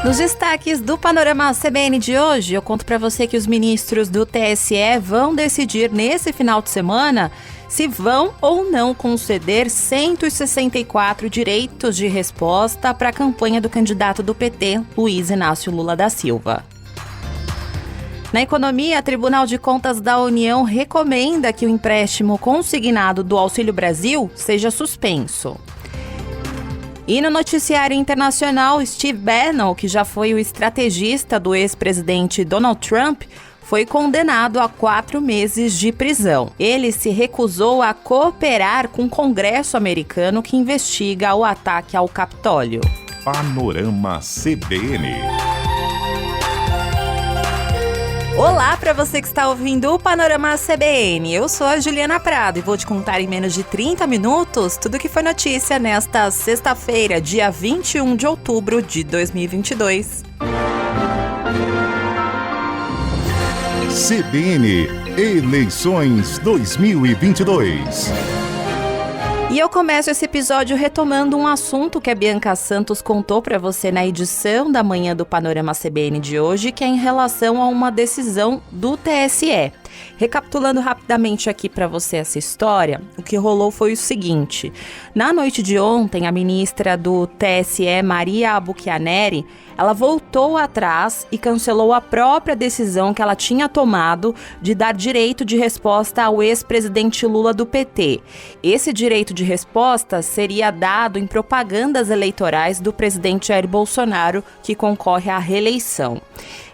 Nos destaques do Panorama CBN de hoje, eu conto para você que os ministros do TSE vão decidir nesse final de semana se vão ou não conceder 164 direitos de resposta para a campanha do candidato do PT, Luiz Inácio Lula da Silva. Na economia, o Tribunal de Contas da União recomenda que o empréstimo consignado do Auxílio Brasil seja suspenso. E no noticiário internacional, Steve Bannon, que já foi o estrategista do ex-presidente Donald Trump, foi condenado a 4 meses de prisão. Ele se recusou a cooperar com o Congresso americano que investiga o ataque ao Capitólio. Panorama CBN. Olá para você que está ouvindo o Panorama CBN. Eu sou a Juliana Prado e vou te contar em menos de 30 minutos tudo que foi notícia nesta sexta-feira, dia 21 de outubro de 2022. CBN Eleições 2022. E eu começo esse episódio retomando um assunto que a Bianca Santos contou para você na edição da manhã do Panorama CBN de hoje, que é em relação a uma decisão do TSE. Recapitulando rapidamente aqui para você essa história, o que rolou foi o seguinte: na noite de ontem, a ministra do TSE, Maria Abou-Chianeri, ela voltou atrás e cancelou a própria decisão que ela tinha tomado de dar direito de resposta ao ex-presidente Lula do PT. Esse direito de resposta seria dado em propagandas eleitorais do presidente Jair Bolsonaro, que concorre à reeleição.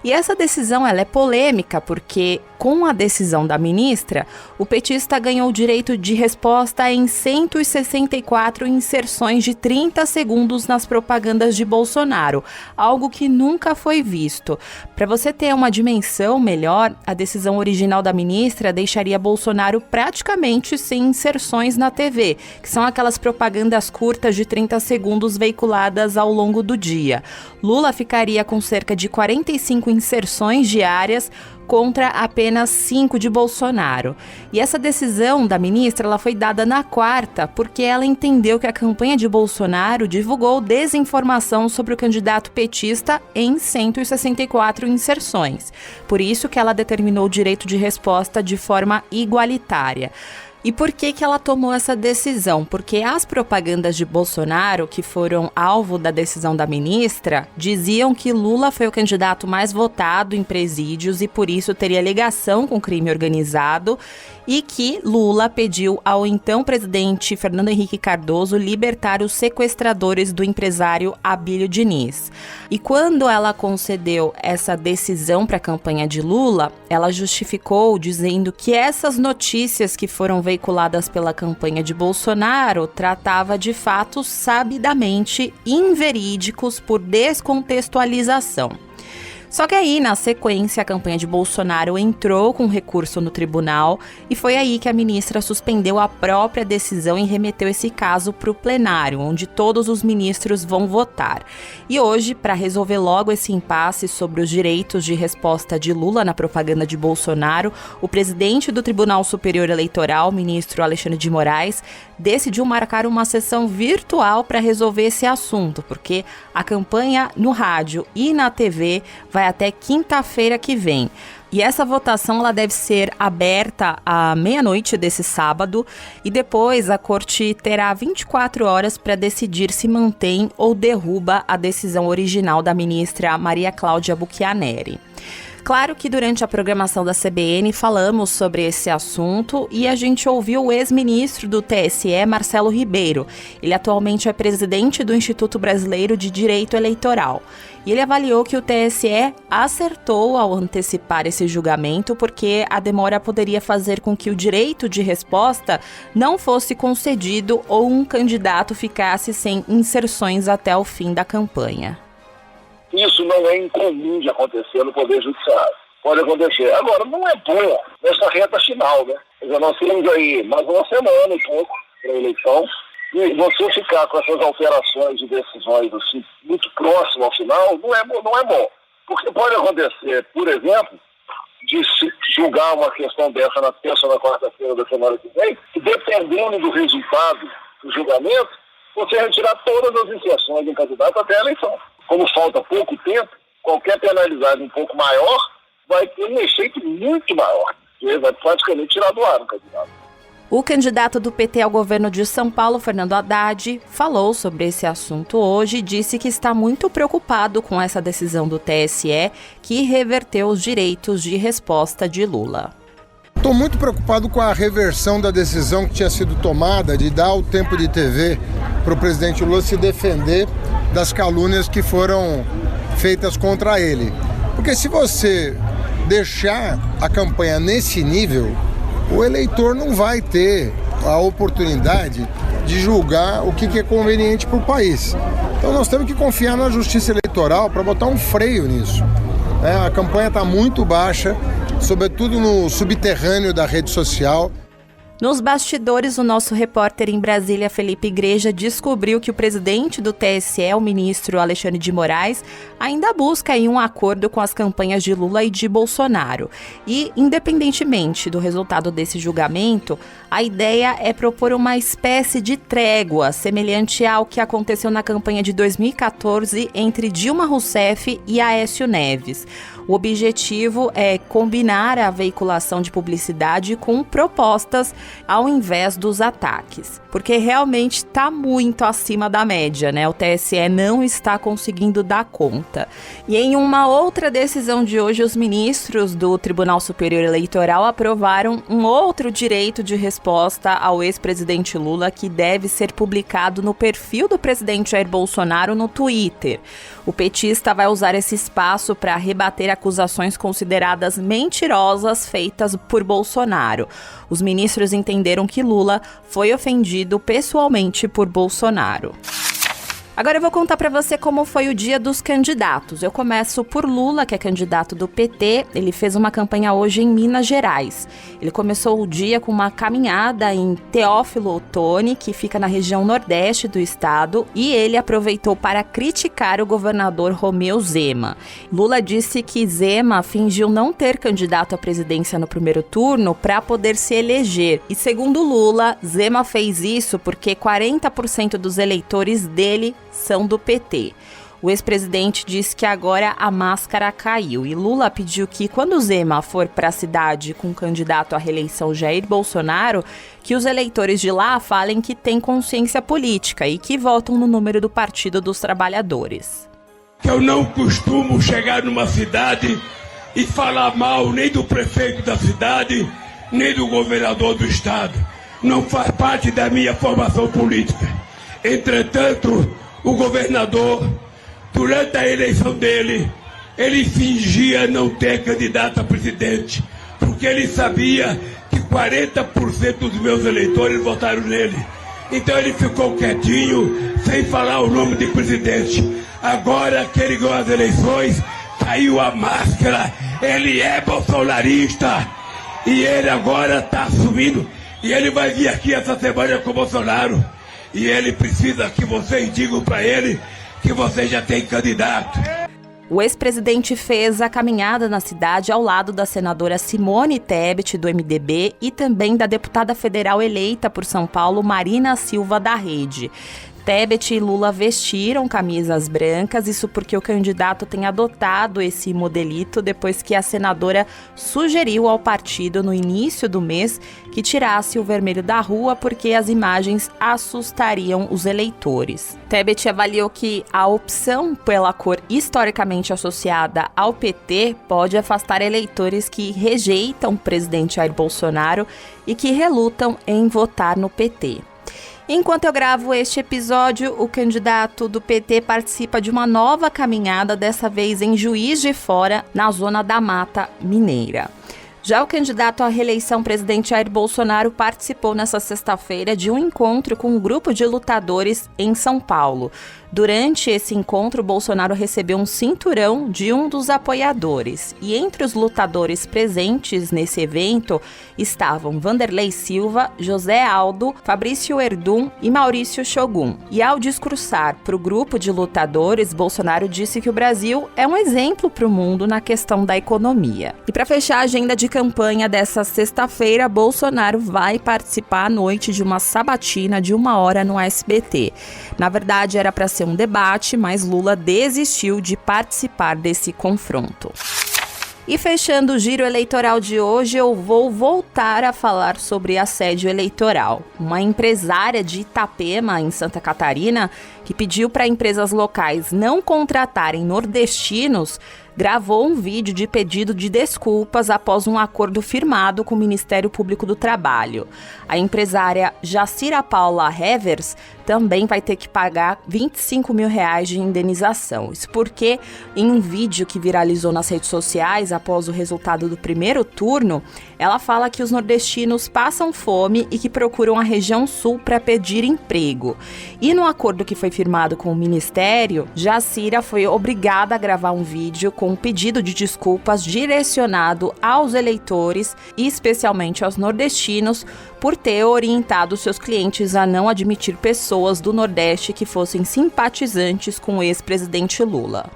E essa decisão ela é polêmica porque, com a decisão da ministra, o petista ganhou o direito de resposta em 164 inserções de 30 segundos nas propagandas de Bolsonaro, algo que nunca foi visto. Para você ter uma dimensão melhor, a decisão original da ministra deixaria Bolsonaro praticamente sem inserções na TV, que são aquelas propagandas curtas de 30 segundos veiculadas ao longo do dia. Lula ficaria com cerca de 45 inserções diárias contra apenas 5 de Bolsonaro. E essa decisão da ministra ela foi dada na quarta porque ela entendeu que a campanha de Bolsonaro divulgou desinformação sobre o candidato petista em 164 inserções. Por isso que ela determinou o direito de resposta de forma igualitária. E por que ela tomou essa decisão? Porque as propagandas de Bolsonaro, que foram alvo da decisão da ministra, diziam que Lula foi o candidato mais votado em presídios e por isso teria ligação com crime organizado e que Lula pediu ao então presidente Fernando Henrique Cardoso libertar os sequestradores do empresário Abílio Diniz. E quando ela concedeu essa decisão para a campanha de Lula, ela justificou dizendo que essas notícias que foram veiculadas pela campanha de Bolsonaro tratava de fatos sabidamente inverídicos por descontextualização. Só que aí, na sequência, a campanha de Bolsonaro entrou com recurso no tribunal e foi aí que a ministra suspendeu a própria decisão e remeteu esse caso para o plenário, onde todos os ministros vão votar. E hoje, para resolver logo esse impasse sobre os direitos de resposta de Lula na propaganda de Bolsonaro, o presidente do Tribunal Superior Eleitoral, ministro Alexandre de Moraes, decidiu marcar uma sessão virtual para resolver esse assunto, porque a campanha no rádio e na TV vai até quinta-feira que vem. E essa votação ela deve ser aberta à meia-noite desse sábado e depois a corte terá 24 horas para decidir se mantém ou derruba a decisão original da ministra Maria Cláudia Abou-Chianeri. Claro que durante a programação da CBN falamos sobre esse assunto e a gente ouviu o ex-ministro do TSE, Marcelo Ribeiro. Ele atualmente é presidente do Instituto Brasileiro de Direito Eleitoral. E ele avaliou que o TSE acertou ao antecipar esse julgamento porque a demora poderia fazer com que o direito de resposta não fosse concedido ou um candidato ficasse sem inserções até o fim da campanha. Isso não é incomum de acontecer no Poder Judiciário. Pode acontecer. Agora, não é bom nessa reta final, né? Nós temos aí mais uma semana e pouco para a eleição. E você ficar com essas alterações de decisões assim, muito próximo ao final, não é bom. Porque pode acontecer, por exemplo, de se julgar uma questão dessa na terça ou na quarta-feira da semana que vem, e dependendo do resultado do julgamento, você retirar todas as inserções de um candidato até a eleição. como falta pouco tempo, qualquer penalidade um pouco maior vai ter um efeito muito maior, que vai praticamente tirar do ar o candidato. O candidato do PT ao governo de São Paulo, Fernando Haddad, falou sobre esse assunto hoje e disse que está muito preocupado com essa decisão do TSE que reverteu os direitos de resposta de Lula. Estou muito preocupado com a reversão da decisão que tinha sido tomada de dar o tempo de TV para o presidente Lula se defender das calúnias que foram feitas contra ele. Porque se você deixar a campanha nesse nível, o eleitor não vai ter a oportunidade de julgar o que é conveniente para o país. Então nós temos que confiar na justiça eleitoral para botar um freio nisso. A campanha está muito baixa, sobretudo no subterrâneo da rede social. Nos bastidores, o nosso repórter em Brasília, Felipe Igreja, descobriu que o presidente do TSE, o ministro Alexandre de Moraes, ainda busca um acordo com as campanhas de Lula e de Bolsonaro. E, independentemente do resultado desse julgamento, a ideia é propor uma espécie de trégua, semelhante ao que aconteceu na campanha de 2014 entre Dilma Rousseff e Aécio Neves. O objetivo é combinar a veiculação de publicidade com propostas ao invés dos ataques, porque realmente está muito acima da média, né? O TSE não está conseguindo dar conta. E em uma outra decisão de hoje, os ministros do Tribunal Superior Eleitoral aprovaram um outro direito de resposta ao ex-presidente Lula que deve ser publicado no perfil do presidente Jair Bolsonaro no Twitter. O petista vai usar esse espaço para rebater acusações consideradas mentirosas feitas por Bolsonaro. Os ministros entenderam que Lula foi ofendido pessoalmente por Bolsonaro. Agora eu vou contar para você como foi o dia dos candidatos. Eu começo por Lula, que é candidato do PT. Ele fez uma campanha hoje em Minas Gerais. Ele começou o dia com uma caminhada em Teófilo Otoni, que fica na região nordeste do estado, e ele aproveitou para criticar o governador Romeu Zema. Lula disse que Zema fingiu não ter candidato à presidência no primeiro turno para poder se eleger. E segundo Lula, Zema fez isso porque 40% dos eleitores dele são do PT. O ex-presidente disse que agora a máscara caiu e Lula pediu que, quando Zema for para a cidade com o candidato à reeleição Jair Bolsonaro, que os eleitores de lá falem que têm consciência política e que votam no número do Partido dos Trabalhadores. Eu não costumo chegar numa cidade e falar mal nem do prefeito da cidade, nem do governador do estado. Não faz parte da minha formação política. Entretanto, o governador, durante a eleição dele, ele fingia não ter candidato a presidente, porque ele sabia que 40% dos meus eleitores votaram nele. Então ele ficou quietinho, sem falar o nome de presidente. Agora que ele ganhou as eleições, caiu a máscara, ele é bolsonarista, e ele agora está assumindo, e ele vai vir aqui essa semana com o Bolsonaro. E ele precisa que vocês digam para ele que você já tem candidato. O ex-presidente fez a caminhada na cidade ao lado da senadora Simone Tebet, do MDB, e também da deputada federal eleita por São Paulo, Marina Silva, da Rede. Tebet e Lula vestiram camisas brancas, isso porque o candidato tem adotado esse modelito depois que a senadora sugeriu ao partido no início do mês que tirasse o vermelho da rua porque as imagens assustariam os eleitores. Tebet avaliou que a opção pela cor historicamente associada ao PT pode afastar eleitores que rejeitam o presidente Jair Bolsonaro e que relutam em votar no PT. Enquanto eu gravo este episódio, o candidato do PT participa de uma nova caminhada, dessa vez em Juiz de Fora, na zona da Mata Mineira. Já o candidato à reeleição, presidente Jair Bolsonaro, participou nesta sexta-feira de um encontro com um grupo de lutadores em São Paulo. Durante esse encontro, Bolsonaro recebeu um cinturão de um dos apoiadores. E entre os lutadores presentes nesse evento estavam Vanderlei Silva, José Aldo, Fabrício Verdun e Maurício Shogun. E ao discursar para o grupo de lutadores, Bolsonaro disse que o Brasil é um exemplo para o mundo na questão da economia. E para fechar a agenda de campanha dessa sexta-feira, Bolsonaro vai participar à noite de uma sabatina de 1 hora no SBT. Na verdade, era para ser um debate, mas Lula desistiu de participar desse confronto. E fechando o giro eleitoral de hoje, eu vou voltar a falar sobre assédio eleitoral. Uma empresária de Itapema, em Santa Catarina, que pediu para empresas locais não contratarem nordestinos, gravou um vídeo de pedido de desculpas após um acordo firmado com o Ministério Público do Trabalho. A empresária Jacira Paula Revers também vai ter que pagar R$25 mil de indenização. Isso porque, em um vídeo que viralizou nas redes sociais após o resultado do primeiro turno, ela fala que os nordestinos passam fome e que procuram a região sul para pedir emprego. E no acordo que foi firmado com o Ministério, Jacira foi obrigada a gravar um vídeo com um pedido de desculpas direcionado aos eleitores e especialmente aos nordestinos por ter orientado seus clientes a não admitir pessoas do Nordeste que fossem simpatizantes com o ex-presidente Lula.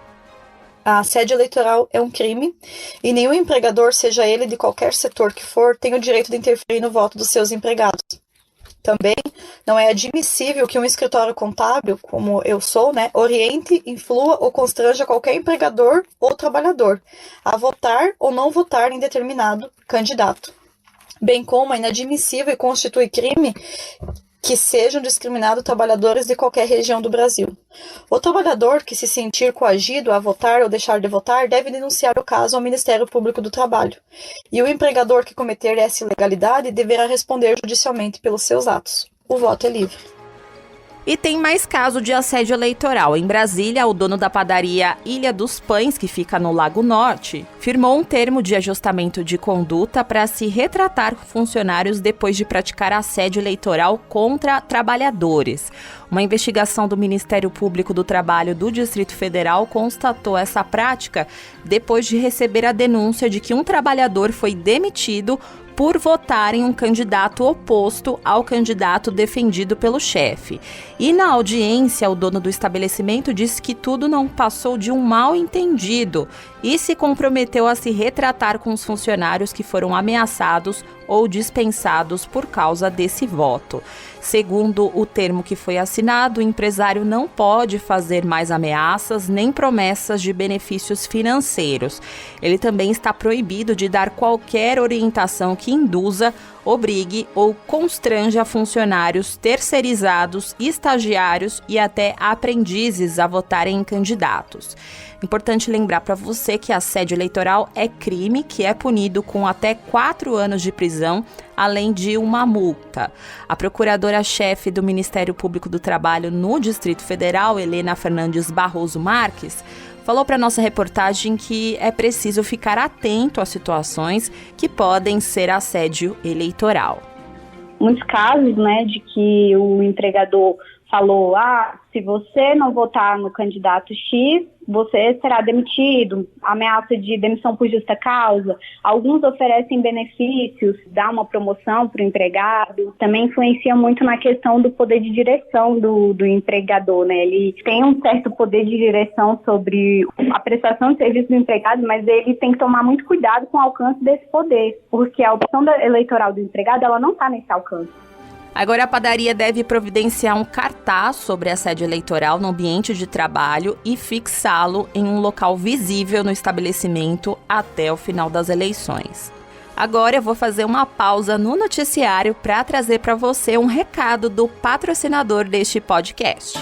A assédio eleitoral é um crime e nenhum empregador, seja ele de qualquer setor que for, tem o direito de interferir no voto dos seus empregados. Também não é admissível que um escritório contábil, como eu sou, oriente, influa ou constranja qualquer empregador ou trabalhador a votar ou não votar em determinado candidato. Bem como é inadmissível e constitui crime que sejam discriminados trabalhadores de qualquer região do Brasil. O trabalhador que se sentir coagido a votar ou deixar de votar deve denunciar o caso ao Ministério Público do Trabalho. E o empregador que cometer essa ilegalidade deverá responder judicialmente pelos seus atos. O voto é livre. E tem mais caso de assédio eleitoral. Em Brasília, o dono da padaria Ilha dos Pães, que fica no Lago Norte, firmou um termo de ajustamento de conduta para se retratar com funcionários depois de praticar assédio eleitoral contra trabalhadores. Uma investigação do Ministério Público do Trabalho do Distrito Federal constatou essa prática depois de receber a denúncia de que um trabalhador foi demitido por votar em um candidato oposto ao candidato defendido pelo chefe. E na audiência, o dono do estabelecimento disse que tudo não passou de um mal-entendido e se comprometeu a se retratar com os funcionários que foram ameaçados ou dispensados por causa desse voto. Segundo o termo que foi assinado, o empresário não pode fazer mais ameaças nem promessas de benefícios financeiros. Ele também está proibido de dar qualquer orientação que induza, obrigue ou constranja funcionários terceirizados, estagiários e até aprendizes a votarem em candidatos. Importante lembrar para você que assédio eleitoral é crime que é punido com até 4 anos de prisão, além de uma multa. A procuradora-chefe do Ministério Público do Trabalho no Distrito Federal, Helena Fernandes Barroso Marques, falou para nossa reportagem que é preciso ficar atento às situações que podem ser assédio eleitoral. Muitos casos, de que o empregador falou, se você não votar no candidato X, você será demitido, ameaça de demissão por justa causa. Alguns oferecem benefícios, dá uma promoção para o empregado. Também influencia muito na questão do poder de direção do empregador, Ele tem um certo poder de direção sobre a prestação de serviço do empregado, mas ele tem que tomar muito cuidado com o alcance desse poder, porque a opção eleitoral do empregado, ela não está nesse alcance. Agora, a padaria deve providenciar um cartaz sobre assédio eleitoral no ambiente de trabalho e fixá-lo em um local visível no estabelecimento até o final das eleições. Agora eu vou fazer uma pausa no noticiário para trazer para você um recado do patrocinador deste podcast.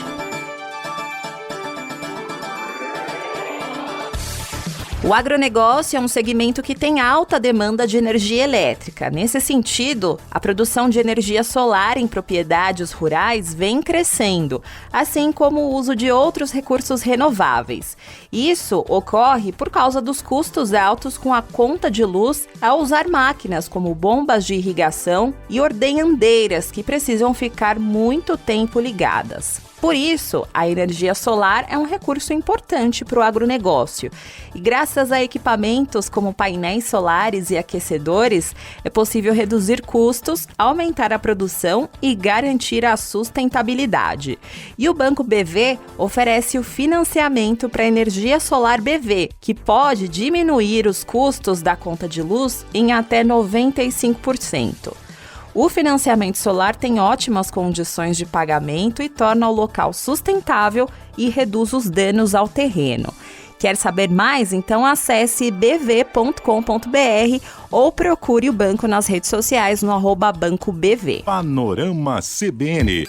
O agronegócio é um segmento que tem alta demanda de energia elétrica. Nesse sentido, a produção de energia solar em propriedades rurais vem crescendo, assim como o uso de outros recursos renováveis. Isso ocorre por causa dos custos altos com a conta de luz ao usar máquinas como bombas de irrigação e ordenhadeiras que precisam ficar muito tempo ligadas. Por isso, a energia solar é um recurso importante para o agronegócio. E graças graças a equipamentos como painéis solares e aquecedores, é possível reduzir custos, aumentar a produção e garantir a sustentabilidade. E o Banco BV oferece o financiamento para a energia solar BV, que pode diminuir os custos da conta de luz em até 95%. O financiamento solar tem ótimas condições de pagamento e torna o local sustentável e reduz os danos ao terreno. Quer saber mais? Então acesse bv.com.br ou procure o banco nas redes sociais no @BancoBV. Panorama CBN.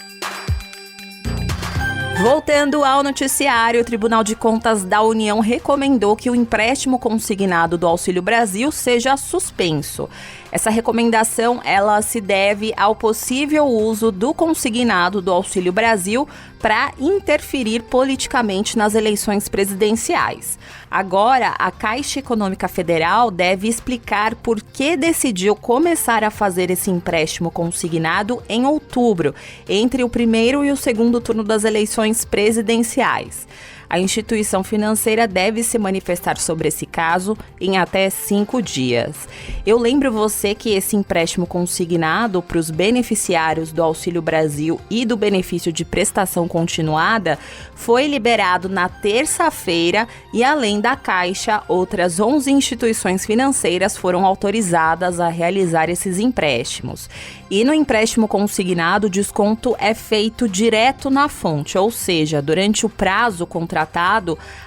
Voltando ao noticiário, o Tribunal de Contas da União recomendou que o empréstimo consignado do Auxílio Brasil seja suspenso. Essa recomendação, ela se deve ao possível uso do consignado do Auxílio Brasil para interferir politicamente nas eleições presidenciais. Agora, a Caixa Econômica Federal deve explicar por que decidiu começar a fazer esse empréstimo consignado em outubro, entre o primeiro e o segundo turno das eleições presidenciais. A instituição financeira deve se manifestar sobre esse caso em até 5 dias. Eu lembro você que esse empréstimo consignado para os beneficiários do Auxílio Brasil e do benefício de prestação continuada foi liberado na terça-feira e, além da Caixa, outras 11 instituições financeiras foram autorizadas a realizar esses empréstimos. E no empréstimo consignado, o desconto é feito direto na fonte, ou seja, durante o prazo contratado,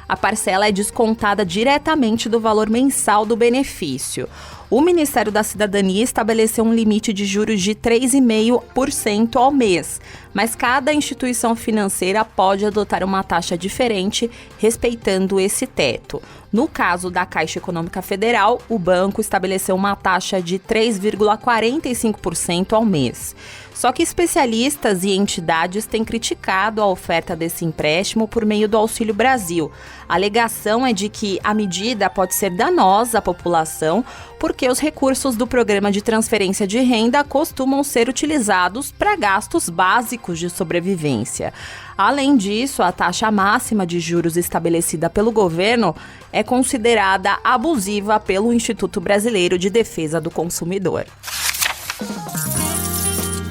a parcela é descontada diretamente do valor mensal do benefício. O Ministério da Cidadania estabeleceu um limite de juros de 3,5% ao mês, mas cada instituição financeira pode adotar uma taxa diferente, respeitando esse teto. No caso da Caixa Econômica Federal, o banco estabeleceu uma taxa de 3,45% ao mês. Só que especialistas e entidades têm criticado a oferta desse empréstimo por meio do Auxílio Brasil. A alegação é de que a medida pode ser danosa à população, porque os recursos do Programa de Transferência de Renda costumam ser utilizados para gastos básicos de sobrevivência. Além disso, a taxa máxima de juros estabelecida pelo governo é considerada abusiva pelo Instituto Brasileiro de Defesa do Consumidor.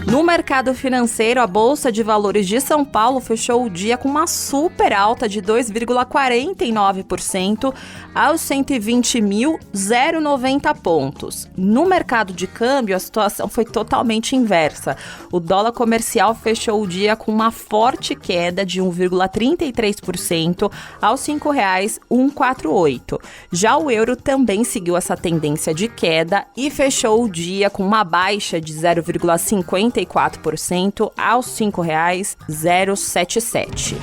No mercado financeiro, a Bolsa de Valores de São Paulo fechou o dia com uma super alta de 2,49% aos 120.090 pontos. No mercado de câmbio, a situação foi totalmente inversa. O dólar comercial fechou o dia com uma forte queda de 1,33% aos R$ 5,148. Já o euro também seguiu essa tendência de queda e fechou o dia com uma baixa de 0,54% aos R$ 5,077.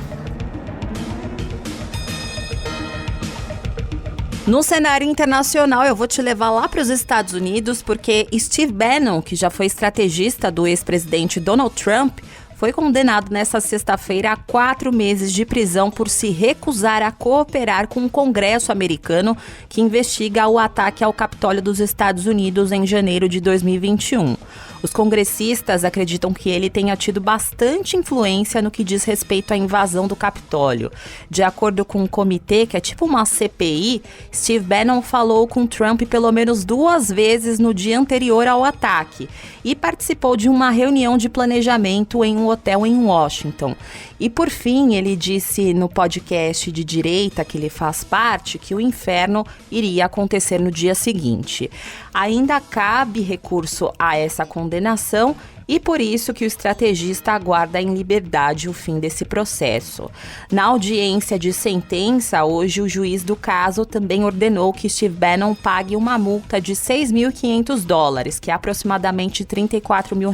No cenário internacional, eu vou te levar lá para os Estados Unidos, porque Steve Bannon, que já foi estrategista do ex-presidente Donald Trump, foi condenado nesta sexta-feira a 4 meses de prisão por se recusar a cooperar com o Congresso americano, que investiga o ataque ao Capitólio dos Estados Unidos em janeiro de 2021. Os congressistas acreditam que ele tenha tido bastante influência no que diz respeito à invasão do Capitólio. De acordo com um comitê, que é tipo uma CPI, Steve Bannon falou com Trump pelo menos 2 vezes no dia anterior ao ataque e participou de uma reunião de planejamento em um hotel em Washington. E por fim, ele disse no podcast de direita que ele faz parte que o inferno iria acontecer no dia seguinte. Ainda cabe recurso a essa condenação e por isso que o estrategista aguarda em liberdade o fim desse processo. Na audiência de sentença, hoje o juiz do caso também ordenou que Steve Bannon pague uma multa de $6.500, que é aproximadamente R$ 34 mil.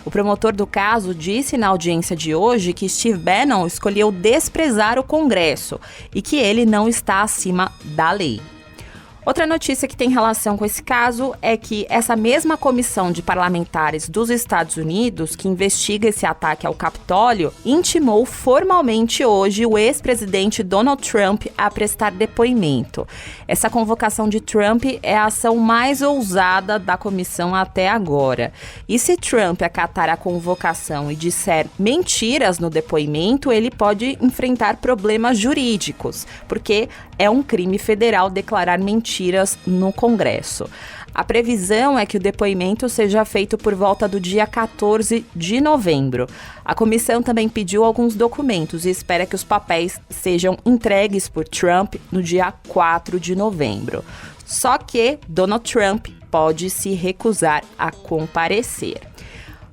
O promotor do caso disse na audiência de hoje que Steve Bannon escolheu desprezar o Congresso e que ele não está acima da lei. Outra notícia que tem relação com esse caso é que essa mesma comissão de parlamentares dos Estados Unidos, que investiga esse ataque ao Capitólio, intimou formalmente hoje o ex-presidente Donald Trump a prestar depoimento. Essa convocação de Trump é a ação mais ousada da comissão até agora. E se Trump acatar a convocação e disser mentiras no depoimento, ele pode enfrentar problemas jurídicos, porque é um crime federal declarar mentiras no Congresso. A previsão é que o depoimento seja feito por volta do dia 14 de novembro. A comissão também pediu alguns documentos e espera que os papéis sejam entregues por Trump no dia 4 de novembro. Só que Donald Trump pode se recusar a comparecer.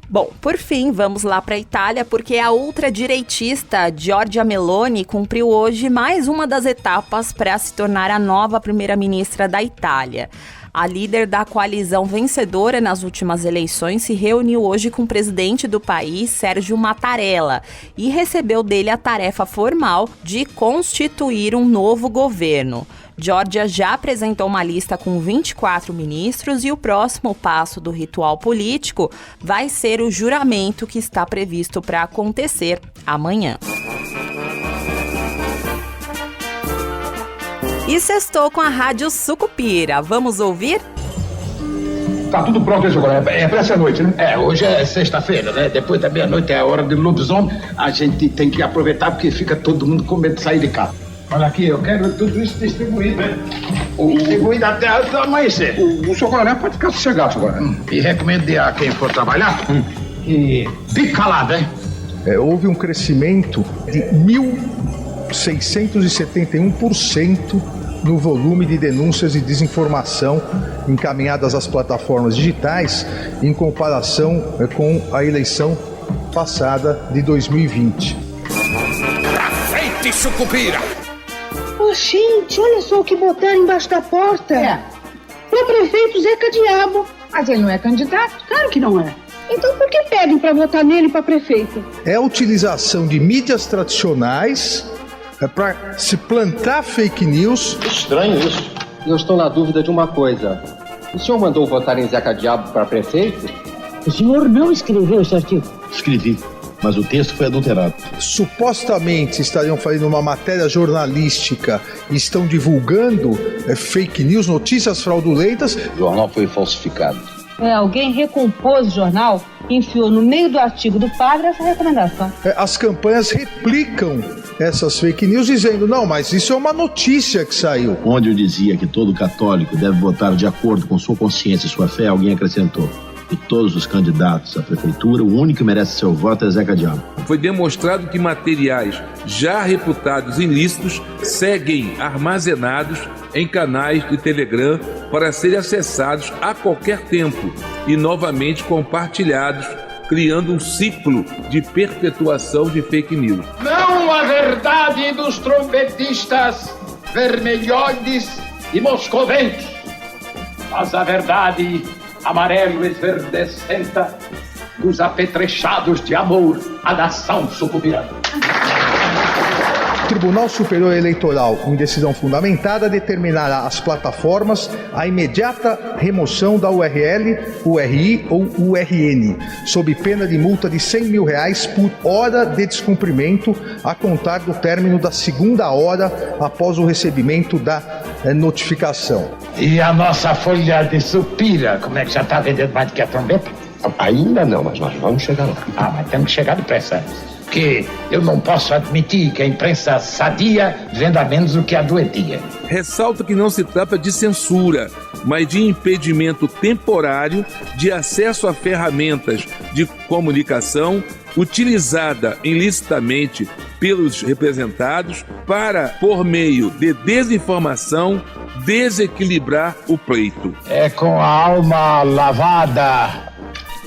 Bom, por fim, vamos lá para a Itália, porque a ultradireitista Giorgia Meloni cumpriu hoje mais uma das etapas para se tornar a nova primeira-ministra da Itália. A líder da coalizão vencedora nas últimas eleições se reuniu hoje com o presidente do país, Sergio Mattarella, e recebeu dele a tarefa formal de constituir um novo governo. Giorgia já apresentou uma lista com 24 ministros e o próximo passo do ritual político vai ser o juramento que está previsto para acontecer amanhã. E sextou com a Rádio Sucupira. Vamos ouvir? Tá tudo pronto isso agora, é pra essa noite, né? Hoje é sexta-feira, né? Depois da meia-noite é a hora do lobisomem. A gente tem que aproveitar porque fica todo mundo com medo de sair de casa. Olha aqui, eu quero tudo isso distribuído, né? Distribuído até amanhecer. O seu coronel pode ficar sossegado agora. E recomendo a quem for trabalhar que fique calado, hein? Houve um crescimento de 1.671% no volume de denúncias de desinformação encaminhadas às plataformas digitais em comparação com a eleição passada de 2020. Pra frente, Sucupira! Oh, gente, olha só o que botaram embaixo da porta. Pro prefeito Zeca Diabo. Mas ele não é candidato? Claro que não é. Então por que pedem para votar nele para prefeito? É a utilização de mídias tradicionais para se plantar fake news. Estranho isso. Eu estou na dúvida de uma coisa. O senhor mandou votar em Zeca Diabo para prefeito? O senhor não escreveu esse artigo? Escrevi, mas o texto foi adulterado. Supostamente estariam fazendo uma matéria jornalística e estão divulgando fake news, notícias fraudulentas. O jornal foi falsificado. Alguém recompôs o jornal e enfiou no meio do artigo do padre essa recomendação. As campanhas replicam essas fake news dizendo, não, mas isso é uma notícia que saiu. Onde eu dizia que todo católico deve votar de acordo com sua consciência e sua fé, alguém acrescentou: de todos os candidatos à prefeitura, o único que merece seu voto é Zeca Diabo. Foi demonstrado que materiais já reputados ilícitos seguem armazenados em canais de Telegram para serem acessados a qualquer tempo e novamente compartilhados, criando um ciclo de perpetuação de fake news. Não a verdade dos trompetistas vermelhoides e moscoventos, mas a verdade amarelo esverdecenta dos apetrechados de amor à nação sucupirana. O Tribunal Superior Eleitoral, em decisão fundamentada, determinará às plataformas a imediata remoção da URL, URI ou URN, sob pena de multa de R$100 mil por hora de descumprimento, a contar do término da segunda hora após o recebimento da notificação. E a nossa folha de supira, como é que já está vendendo mais do que a trombeta? Ainda não, mas nós vamos chegar lá. Mas temos que chegar depressa. Porque eu não posso admitir que a imprensa sadia venda menos do que a doentia. Ressalta que não se trata de censura, mas de impedimento temporário de acesso a ferramentas de comunicação utilizada ilicitamente pelos representados para, por meio de desinformação, desequilibrar o pleito. É com a alma lavada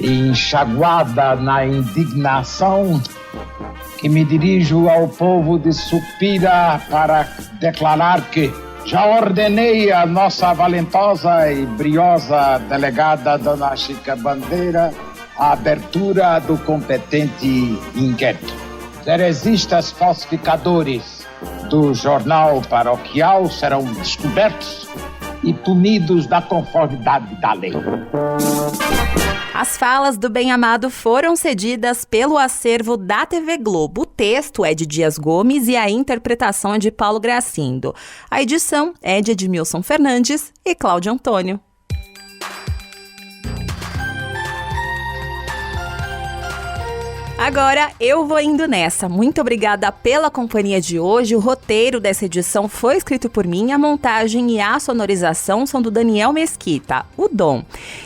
e enxaguada na indignação que me dirijo ao povo de Sucupira para declarar que já ordenei a nossa valentosa e briosa delegada Dona Chica Bandeira a abertura do competente inquérito. Heresistas falsificadores do jornal paroquial serão descobertos e punidos da conformidade da lei. As falas do bem-amado foram cedidas pelo acervo da TV Globo. O texto é de Dias Gomes e a interpretação é de Paulo Gracindo. A edição é de Edmilson Fernandes e Cláudio Antônio. Agora eu vou indo nessa. Muito obrigada pela companhia de hoje. O roteiro dessa edição foi escrito por mim, a montagem e a sonorização são do Daniel Mesquita, o Dom.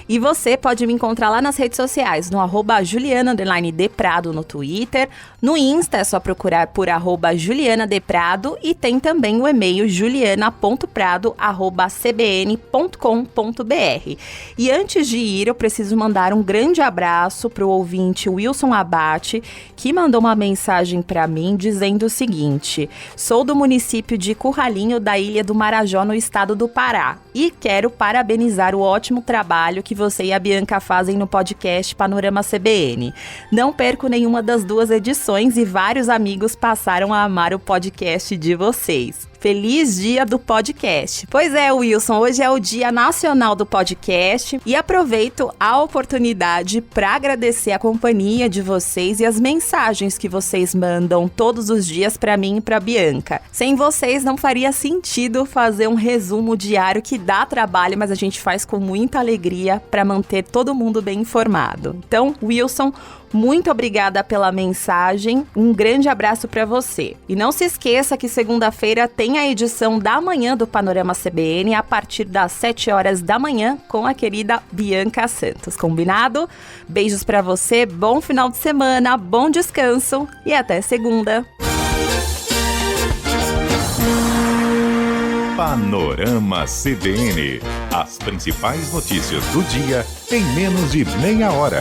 E você pode me encontrar lá nas redes sociais, no @Juliana_Deprado no Twitter, no Insta é só procurar por @JulianaDeprado e tem também o e-mail juliana.prado@cbn.com.br. E antes de ir, eu preciso mandar um grande abraço para o ouvinte Wilson Abate, que mandou uma mensagem para mim dizendo o seguinte: sou do município de Curralinho, da Ilha do Marajó, no estado do Pará, e quero parabenizar o ótimo trabalho que você e a Bianca fazem no podcast Panorama CBN. Não perco nenhuma das 2 edições e vários amigos passaram a amar o podcast de vocês. Feliz dia do podcast. Pois é, Wilson, hoje é o Dia Nacional do Podcast e aproveito a oportunidade para agradecer a companhia de vocês e as mensagens que vocês mandam todos os dias para mim e para Bianca. Sem vocês não faria sentido fazer um resumo diário que dá trabalho, mas a gente faz com muita alegria para manter todo mundo bem informado. Então, Wilson, muito obrigada pela mensagem, um grande abraço para você. E não se esqueça que segunda-feira tem a edição da manhã do Panorama CBN a partir das 7 horas da manhã com a querida Bianca Santos. Combinado? Beijos para você, bom final de semana, bom descanso e até segunda. Panorama CBN. As principais notícias do dia em menos de meia hora.